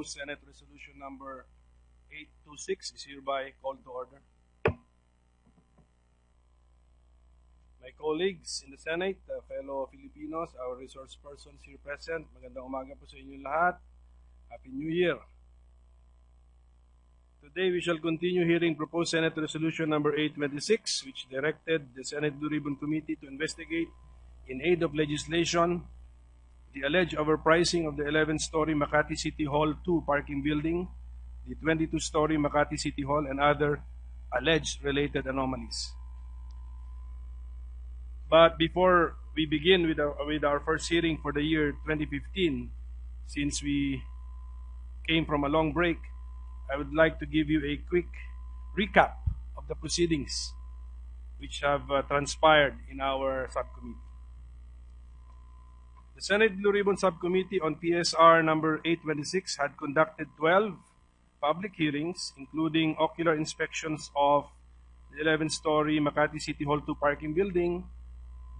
proposed Senate Resolution number 826 is hereby called to order. My colleagues in the Senate, fellow Filipinos, our resource persons here present, magandang umaga po sa inyo lahat. Happy New Year. Today we shall continue hearing proposed Senate Resolution number 826, which directed the Senate Blue Ribbon Committee to investigate, in aid of legislation, the alleged overpricing of the 11-story Makati City Hall 2 parking building, the 22-story Makati City Hall, and other alleged related anomalies. But before we begin with our first hearing for the year 2015, since we came from a long break, I would like to give you a quick recap of the proceedings which have transpired in our subcommittee. The Senate Blue Ribbon Subcommittee on PSR number 826 had conducted 12 public hearings, including ocular inspections of the 11-story Makati City Hall 2 parking building,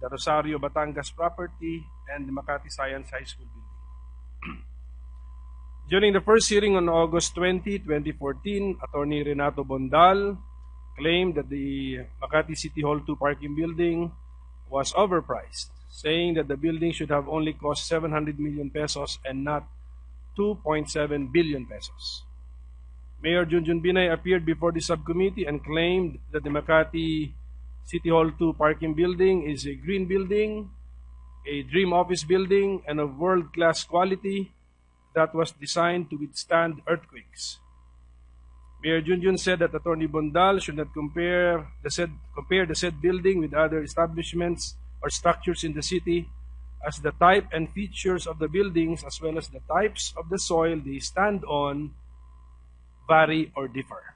the Rosario, Batangas property, and the Makati Science High School building. During the first hearing on August 20, 2014, Atty Renato Bondal claimed that the Makati City Hall 2 parking building was overpriced, saying that the building should have only cost 700 million pesos and not 2.7 billion pesos. Mayor Junjun Binay appeared before the subcommittee and claimed that the Makati City Hall 2 parking building is a green building, a dream office building, and of world-class quality that was designed to withstand earthquakes. Mayor Junjun said that Atty Bondal should not compare the said building with other establishments or structures in the city, as the type and features of the buildings as well as the types of the soil they stand on vary or differ.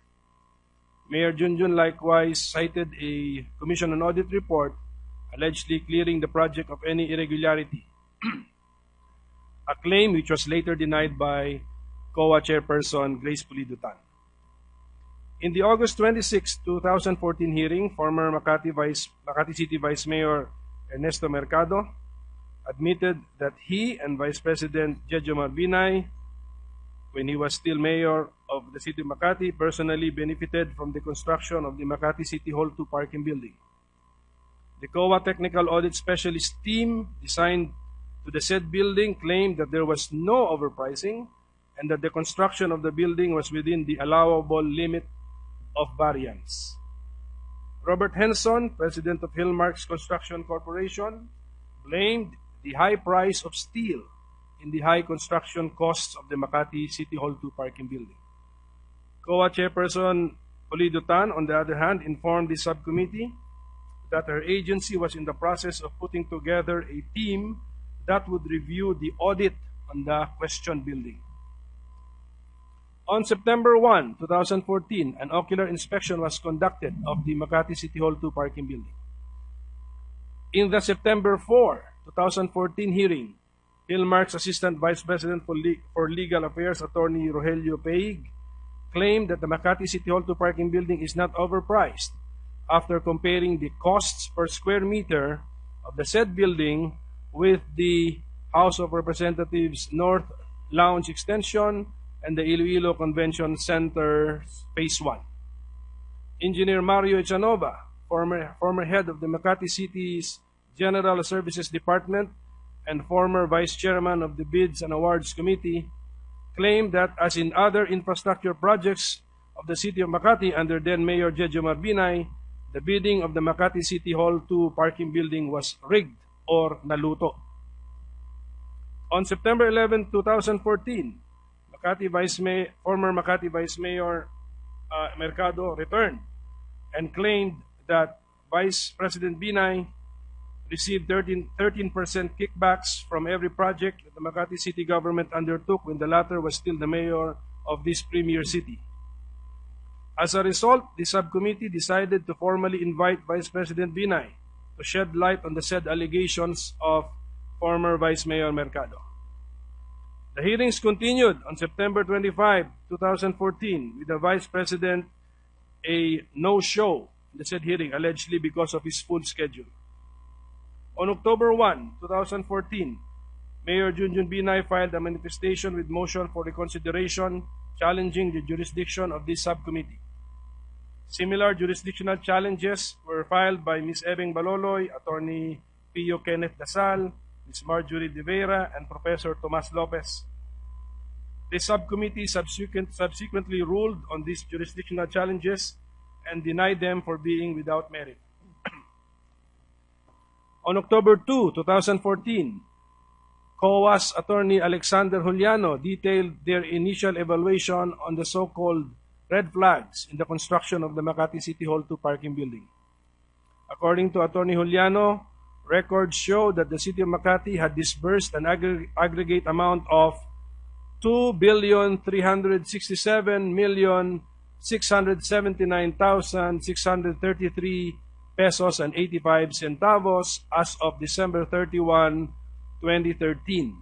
Mayor Junjun likewise cited a Commission on Audit report allegedly clearing the project of any irregularity, a claim which was later denied by COA Chairperson Grace Pulido. In the August 26, 2014 hearing, former Makati City Vice Mayor ERnesto Mercado admitted that he and Vice President Jejomar Binay, when he was still mayor of the city of Makati, personally benefited from the construction of the Makati City Hall 2 parking building. The COA Technical Audit Specialist team assigned to the said building claimed that there was no overpricing and that the construction of the building was within the allowable limit of variance. Robert Henson, president of Hillmarks Construction Corporation, blamed the high price of steel in the high construction costs of the Makati City Hall 2 parking building. COA Chairperson Pulido, on the other hand, informed the subcommittee that her agency was in the process of putting together a team that would review the audit on the questioned building. On September 1, 2014, an ocular inspection was conducted of the Makati City Hall 2 parking building. In the September 4, 2014 hearing, Hillmark's Assistant Vice President for Legal Affairs, Atty Rogelio Peig, claimed that the Makati City Hall 2 parking building is not overpriced after comparing the costs per square meter of the said building with the House of Representatives North Lounge Extension and the Iloilo Convention Center Phase 1. Engineer Mario Echanova, former head of the Makati City's General Services Department and former vice chairman of the Bids and Awards Committee, claimed that, as in other infrastructure projects of the City of Makati under then Mayor Jejomar Binay, the bidding of the Makati City Hall 2 parking building was rigged or naluto. On September 11, 2014, former Makati Vice Mayor Mercado returned and claimed that Vice President Binay received 13% kickbacks from every project that the Makati City government undertook when the latter was still the mayor of this premier city. As a result, the subcommittee decided to formally invite Vice President Binay to shed light on the said allegations of former Vice Mayor Mercado. The hearings continued on September 25, 2014, with the Vice President a no-show in the said hearing, allegedly because of his full schedule. On October 1, 2014, Mayor Junjun Binay filed a manifestation with motion for reconsideration challenging the jurisdiction of this subcommittee. Similar jurisdictional challenges were filed by Ms. Ebeng Baloloy, Attorney Pio Kenneth Dasal, Ms. Marjorie De Vera, and Professor Tomas Lopez. The subcommittee subsequently ruled on these jurisdictional challenges and denied them for being without merit. On October 2, 2014, COA's Attorney Alexander Juliano detailed their initial evaluation on the so-called red flags in the construction of the Makati City Hall 2 parking building. According to Attorney Juliano, records show that the City of Makati had disbursed an aggregate amount of 2,367,679,633 pesos and 85 centavos as of December 31, 2013,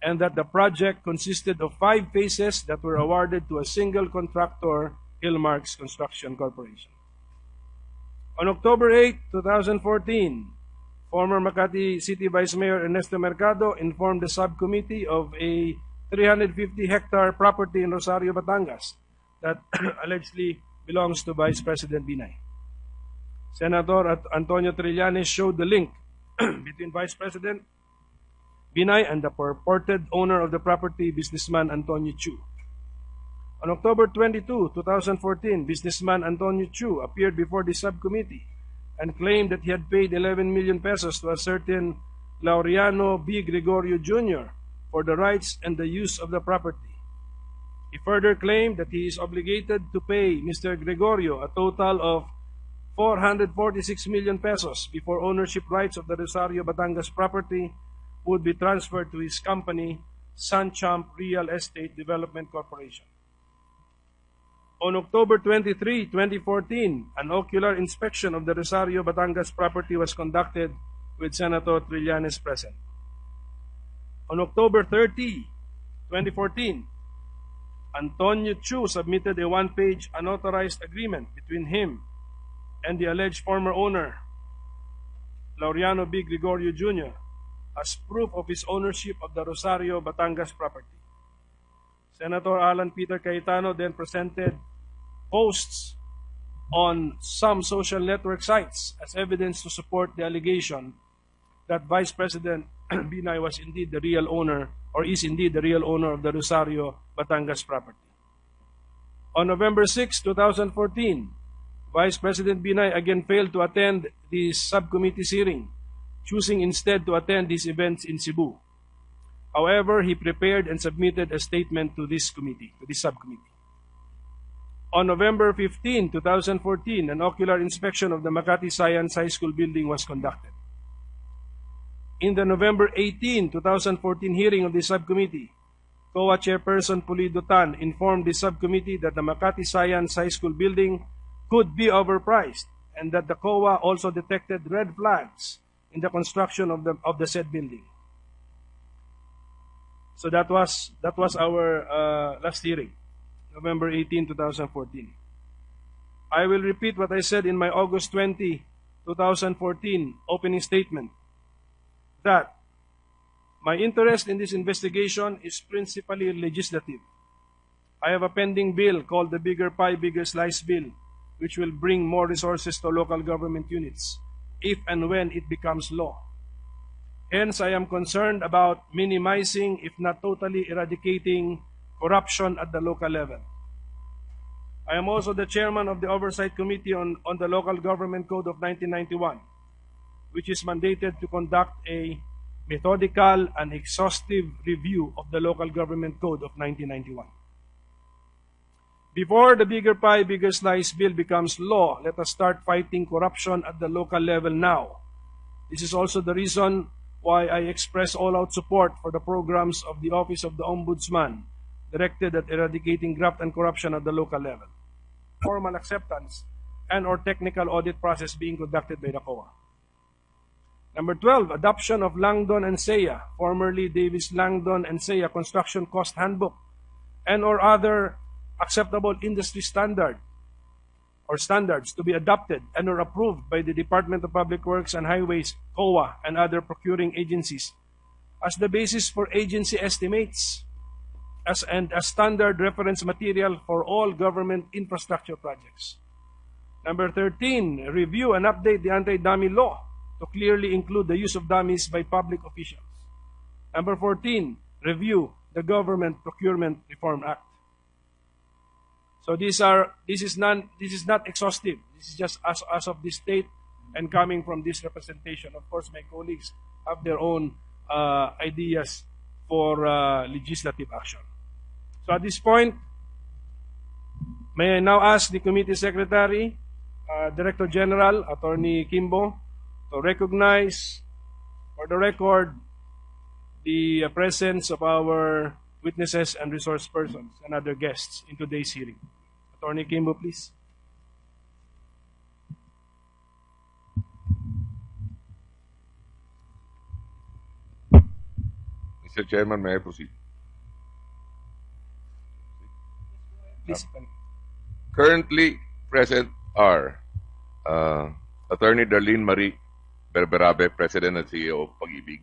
and that the project consisted of 5 phases that were awarded to a single contractor, Hillmarks Construction Corporation. On October 8, 2014, former Makati City Vice Mayor ERnesto Mercado informed the subcommittee of a 350-hectare property in Rosario, Batangas that allegedly belongs to Vice President Binay. Senator Antonio Trillanes showed the link between Vice President Binay and the purported owner of the property, businessman Antonio Chu. On October 22, 2014, businessman Antonio Chu appeared before the subcommittee and claimed that he had paid 11 million pesos to a certain Laureano B. Gregorio Jr. for the rights and the use of the property. He further claimed that he is obligated to pay Mr. Gregorio a total of 446 million pesos before ownership rights of the Rosario, Batangas property would be transferred to his company, Sunchamp Real Estate Development Corporation. On October 23, 2014, an ocular inspection of the Rosario, Batangas property was conducted with Senator Trillanes present. On October 30, 2014, Antonio Chu submitted a one-page unauthorized agreement between him and the alleged former owner, Laureano B. Gregorio Jr., as proof of his ownership of the Rosario, Batangas property. Senator Alan Peter Cayetano then presented posts on some social network sites as evidence to support the allegation that Vice President Binay was indeed the real owner, or is indeed the real owner of the Rosario, Batangas property. On November 6, 2014, Vice President Binay again failed to attend the subcommittee's hearing, choosing instead to attend these events in Cebu. However, he prepared and submitted a statement to this subcommittee. On November 15, 2014, an ocular inspection of the Makati Science High School building was conducted. In the November 18, 2014 hearing of the subcommittee, COA Chairperson Pulido Tan informed the subcommittee that the Makati Science High School building could be overpriced and that the COA also detected red flags in the construction of the said building. So that was our last hearing, November 18, 2014. I will repeat what I said in my August 20, 2014 opening statement, that my interest in this investigation is principally legislative. I have a pending bill called the Bigger Pie, Bigger Slice Bill, which will bring more resources to local government units if and when it becomes law. Hence, I am concerned about minimizing, if not totally eradicating, corruption at the local level. I am also the chairman of the Oversight Committee on the Local Government Code of 1991, which is mandated to conduct a methodical and exhaustive review of the Local Government Code of 1991. Before the Bigger Pie, Bigger Slice bill becomes law, let us start fighting corruption at the local level now. This is also the reason why I express all-out support for the programs of the Office of the Ombudsman directed at eradicating graft and corruption at the local level. Formal acceptance and/or technical audit process being conducted by the COA. Number 12, adoption of Langdon and Seya, formerly Davis Langdon and Seya Construction Cost Handbook, and/or other acceptable industry standards to be adopted and/or approved by the Department of Public Works and Highways, COA, and other procuring agencies as the basis for agency estimates and as standard reference material for all government infrastructure projects. Number 13, review and update the anti-dummy law to clearly include the use of dummies by public officials. Number 14, review the Government Procurement Reform Act. So this is not exhaustive. This is just as of this date and coming from this representation. Of course, my colleagues have their own ideas for legislative action. So at this point, may I now ask the Committee Secretary, Director General, Attorney Kimbo, to recognize for the record the presence of our witnesses and resource persons and other guests in today's hearing. Attorney Kimbo, please. Mr. Chairman, may I proceed? Please. Currently present are Attorney Darlene Marie Berberabe, President and CEO of Pag-ibig;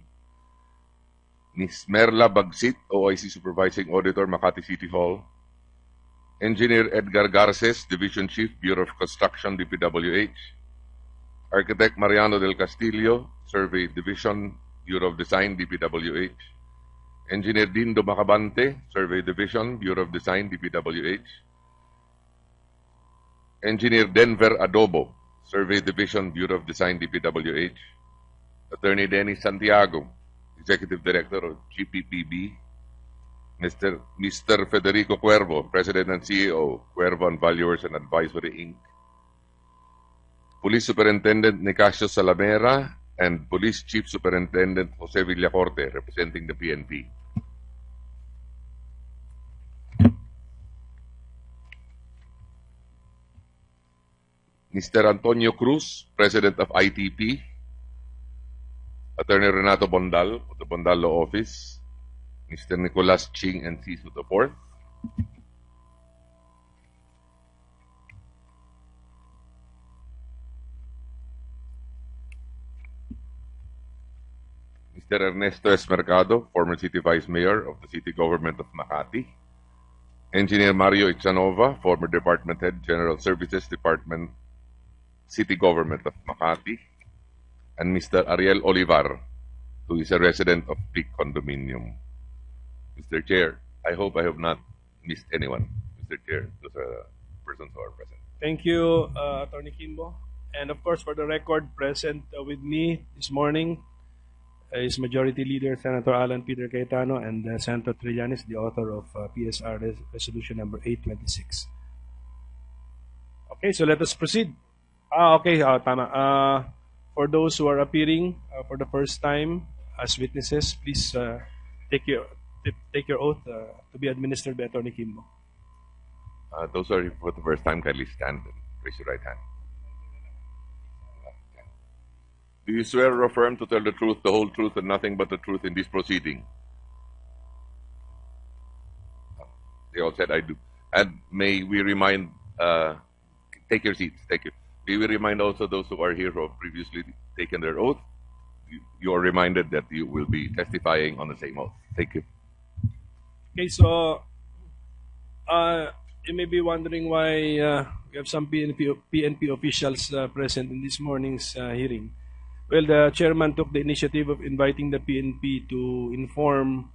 Ms. Merla Bagsit, OIC Supervising Auditor, Makati City Hall; Engineer Edgar Garces, Division Chief, Bureau of Construction, DPWH; Architect Mariano del Castillo, Survey Division, Bureau of Design, DPWH; Engineer Dindo Macabante, Survey Division, Bureau of Design, DPWH; Engineer Denver Adobo, Survey Division, Bureau of Design, DPWH; Attorney Atty Santiago, Executive Director of GPPB; Mr. Federico Cuervo, President and CEO, Cuervo and Valuers and Advisory, Inc.; Police Superintendent Nicasio Salamera, and Police Chief Superintendent Jose Villacorte, representing the PNP. Mr. Antonio Cruz, President of ITP; Attorney Renato Bondal of the Bondal Law Office; Mr. Nicolas Ching and Ciso IV; Mr. ERnesto Mercado, former City Vice Mayor of the City Government of Makati; Engineer Mario Ichanova, former Department Head, General Services Department, City Government of Makati; and Mr. Ariel Olivar, who is a resident of Peak Condominium. Mr. Chair, I hope I have not missed anyone. Mr. Chair, those are the persons who are present. Thank you, Attorney Kimbo. And of course, for the record, present with me this morning is Majority Leader Senator Alan Peter Cayetano and Senator Trillanes, the author of PSR Resolution number 826. Okay, so let us proceed. Okay, tama. For those who are appearing for the first time as witnesses, please take your oath to be administered by Attorney Kimbo. Those who are here for the first time, kindly stand and raise your right hand. Do you swear or affirm to tell the truth, the whole truth, and nothing but the truth in this proceeding? They all said, I do. And may we remind, take your seats, thank you. May we remind also those who are here who have previously taken their oath, you are reminded that you will be testifying on the same oath. Thank you. Okay, so you may be wondering why we have some PNP officials present in this morning's hearing. Well, the chairman took the initiative of inviting the PNP to inform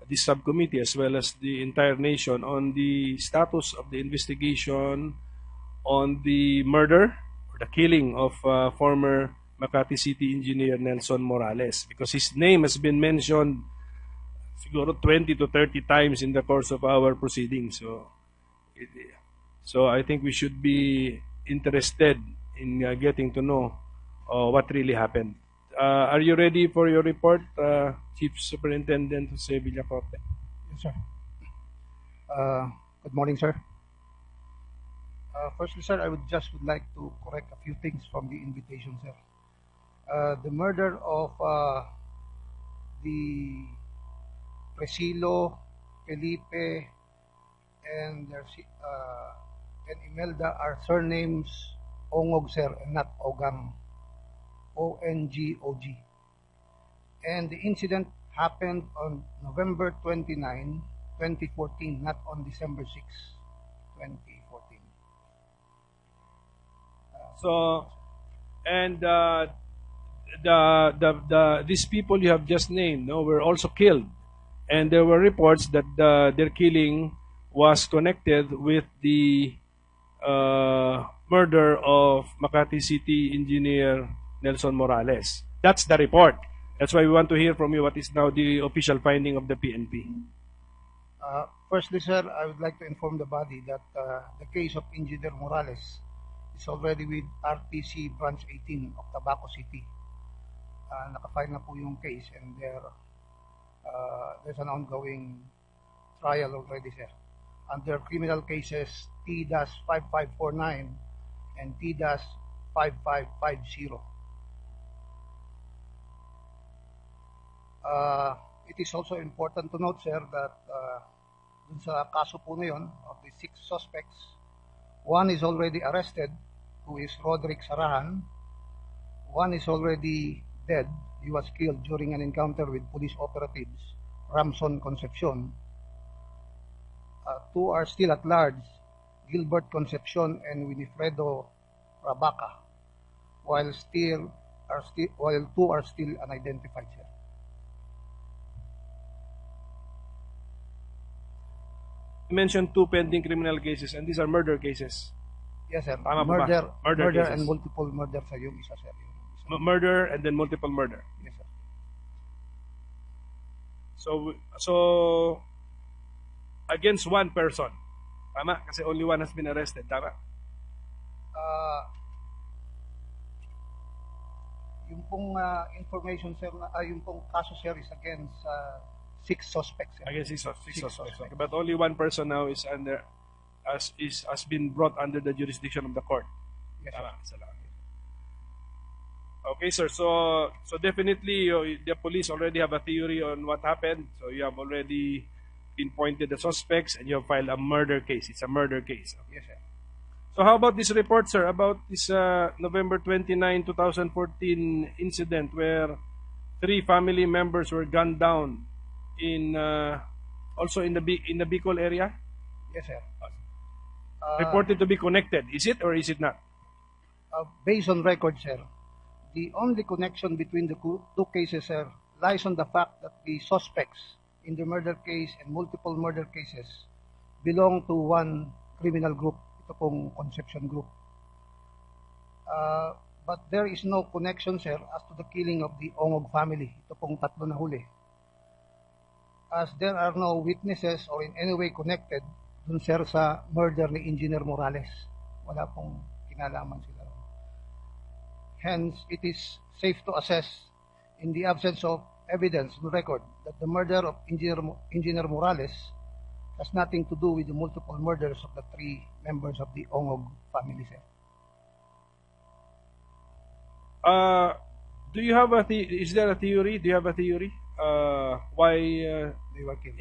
this subcommittee as well as the entire nation on the status of the investigation on the murder or the killing of former Makati City Engineer Nelson Morales, because his name has been mentioned siguro 20 to 30 times in the course of our proceedings. So I think we should be interested in getting to know what really happened. Are you ready for your report, Chief Superintendent Jose Villacorte? Yes, sir. Good morning, sir. Firstly, sir, I would like to correct a few things from the invitation, sir. The murder of the Presilo, Felipe, and Imelda are surnames Ongog, sir, and not Ogang. ONGOG. And the incident happened on November 29, 2014, not on December 6, 2014. So, and these people you have just named, no, were also killed, and there were reports that their killing was connected with the murder of Makati City engineer Nelson Morales. That's the report. That's why we want to hear from you what is now the official finding of the PNP. Firstly, sir, I would like to inform the body that the case of Engineer Morales is already with RTC Branch 18 of Tabaco City. Nakafile na po yung case, and there's an ongoing trial already, sir, under criminal cases T-5549 and T-5550. It is also important to note, sir, that dun sa kaso po na yun, of the 6 suspects, 1 is already arrested, who is Roderick Sarahan. 1 is already dead. He was killed during an encounter with police operatives, Ramson Concepcion. 2 are still at large, Gilbert Concepcion and Winifredo Rabaca, while 2 are still unidentified, sir. You mentioned 2 pending criminal cases, and these are murder cases. Yes, sir. Tama po ba? Murder cases. and multiple murder sa yung isa, sir. Murder and then multiple murder. Yes, sir. So against 1 person. Tama? Kasi only 1 has been arrested. Tama? Yung pong information, sir, yung pong kaso, sir, is against 6 suspects, sir. Against 6 suspects. suspects. But only 1 person now is under, has been brought under the jurisdiction of the court. Yes, Tama? Salamat. Okay, sir. So definitely the police already have a theory on what happened. So you have already pinpointed the suspects, and you have filed a murder case. It's a murder case. Yes, sir. So how about this report, sir, about this November 29, 2014 incident where 3 family members were gunned down in also in the Bicol area? Yes, sir. Reported to be connected. Is it or is it not? Based on record, sir, the only connection between the 2 cases, sir, lies on the fact that the suspects in the murder case and multiple murder cases belong to 1 criminal group, ito pong Concepcion group. But there is no connection, sir, as to the killing of the Ongog family, ito pong 3 na huli. As there are no witnesses or in any way connected dun, sir, sa murder ni Engineer Morales. Wala pong kinalaman sila. Hence, it is safe to assess, in the absence of evidence on record, that the murder of Engineer Morales has nothing to do with the multiple murders of the 3 members of the Ongog family, sir. Do you have is there a theory? Do you have a theory why They were killed.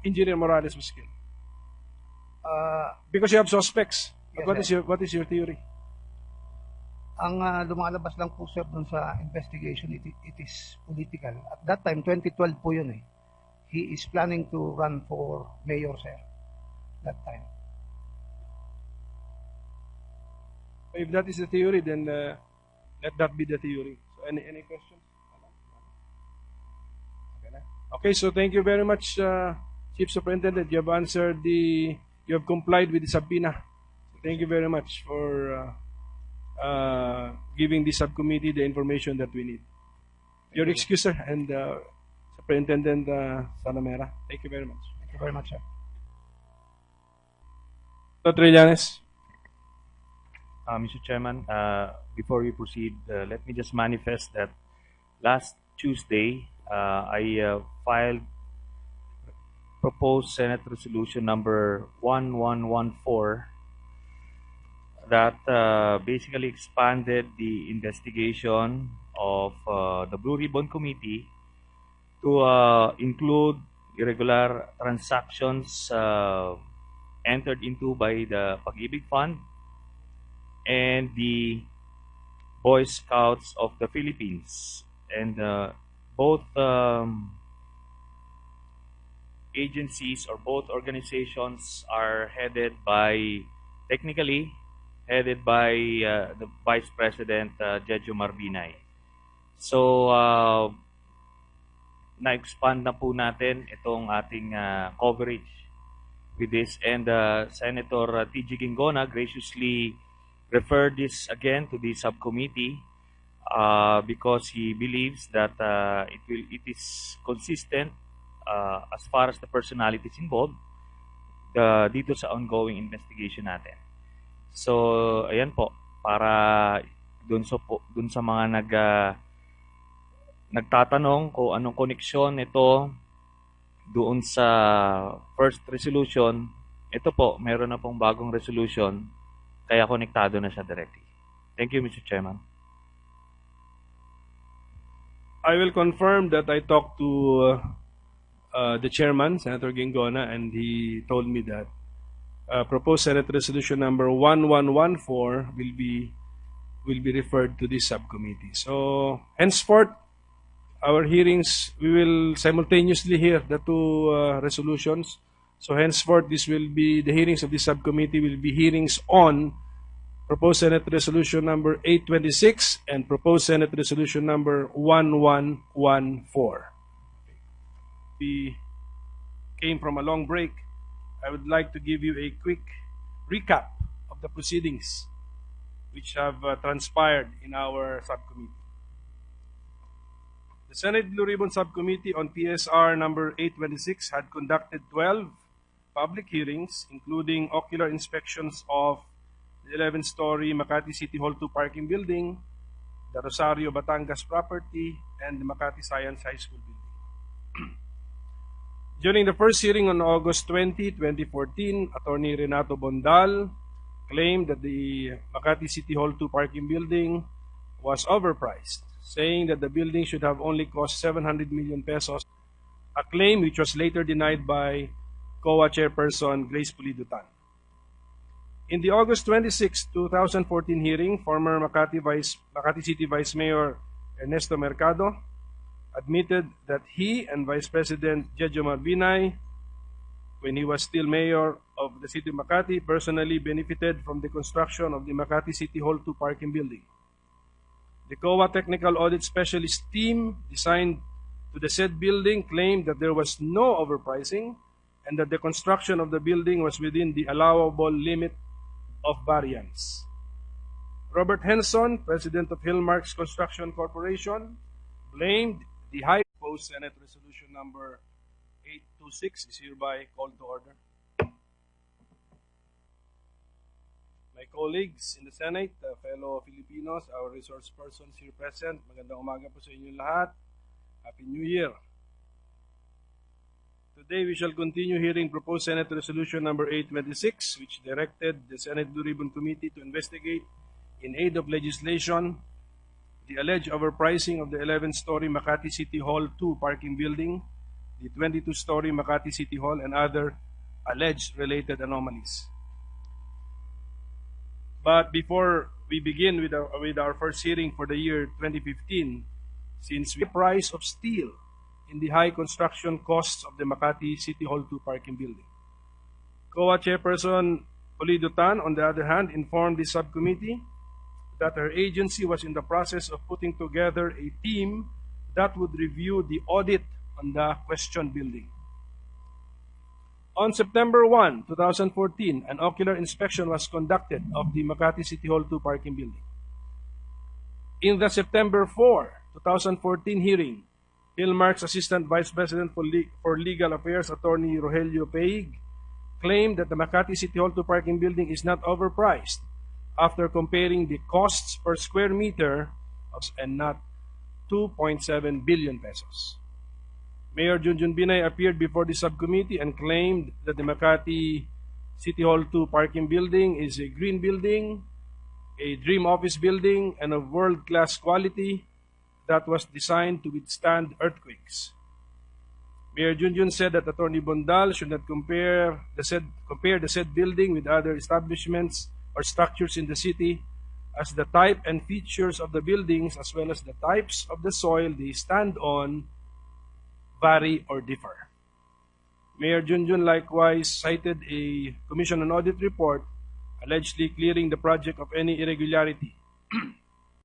Engineer Morales was killed? Because you have suspects. Yes, What is your theory? Ang lumalabas lang po, sir, dun sa investigation, it is political. At that time, 2012 po yun eh. He is planning to run for mayor, sir, that time. If that is the theory, then let that be the theory. So any questions? Okay, so thank you very much, Chief Superintendent. You have complied with the subpoena. So thank you very much for giving the subcommittee the information that we need. Your excuse, sir, and Superintendent Salamera. Thank you very much. Thank you very much, sir. Trillanes. Mr. Chairman, before we proceed, let me just manifest that last Tuesday, I filed proposed Senate Resolution number 1114 that basically expanded the investigation of the Blue Ribbon Committee to include irregular transactions entered into by the Pag-ibig Fund and the Boy Scouts of the Philippines. And both agencies or both organizations are technically headed by the Vice President Jejomar Binay. So, na-expand na po natin itong ating coverage with this, and Senator T.G. Gingona graciously referred this again to the subcommittee because he believes that it is consistent as far as the personalities involved dito sa ongoing investigation natin. So, ayan po, para dun sa mga nagtatanong kung anong koneksyon ito doon sa first resolution, ito po, meron na pong bagong resolution, kaya konektado na siya directly. Thank you, Mr. Chairman. I will confirm that I talked to the chairman, Senator Gingona, and he told me that proposed Senate Resolution number 1114 will be referred to this subcommittee. So henceforth, our hearings, we will simultaneously hear the two resolutions. So henceforth, the hearings of this subcommittee will be hearings on proposed Senate Resolution number 826 and proposed Senate Resolution number 1114. We came from a long break. I would like to give you a quick recap of the proceedings which have transpired in our subcommittee. The Senate Blue Ribbon Subcommittee on PSR number 826 had conducted 12 public hearings, including ocular inspections of the 11-story Makati City Hall 2 parking building, the Rosario, Batangas property, and the Makati Science High School building. During the first hearing on August 20, 2014, Atty. Renato Bondal claimed that the Makati City Hall 2 parking building was overpriced, saying that the building should have only cost 700 million pesos, a claim which was later denied by COA Chairperson Grace Pulido. In the August 26, 2014 hearing, former Makati City Vice Mayor ERnesto Mercado admitted that he and Vice President Jejomar Binay, when he was still mayor of the city of Makati, personally benefited from the construction of the Makati City Hall 2 parking building. The COA Technical Audit Specialist team assigned to the said building claimed that there was no overpricing and that the construction of the building was within the allowable limit of variance. Robert Henson, President of Hillmarks Construction Corporation, blamed the high proposed Senate Resolution number 826 is hereby called to order. My colleagues in the Senate, fellow Filipinos, our resource persons here present, magandang umaga po sa inyong lahat. Happy New Year. Today we shall continue hearing proposed Senate Resolution number 826, which directed the Senate Blue Ribbon Committee to investigate, in aid of legislation, the alleged overpricing of the 11-story Makati City Hall 2 parking building, the 22-story Makati City Hall, and other alleged related anomalies. But before we begin with our first hearing for the year 2015, since the price of steel in the high construction costs of the Makati City Hall 2 parking building, COA Chairperson Pulido, on the other hand, informed the subcommittee that her agency was in the process of putting together a team that would review the audit on the questioned building. On September 1, 2014, an ocular inspection was conducted of the Makati City Hall 2 parking building. In the September 4, 2014 hearing, Hillmarks Assistant Vice President for Legal Affairs, Atty. Rogelio Peig, claimed that the Makati City Hall 2 parking building is not overpriced after comparing the costs per square meter and not 2.7 billion pesos. Mayor Junjun Binay appeared before the subcommittee and claimed that the Makati City Hall 2 parking building is a green building, a dream office building, and of world-class quality that was designed to withstand earthquakes. Mayor Junjun said that Atty. Bondal should not compare the said building with other establishments or structures in the city, as the type and features of the buildings as well as the types of the soil they stand on vary or differ. Mayor Junjun likewise cited a Commission on Audit report allegedly clearing the project of any irregularity.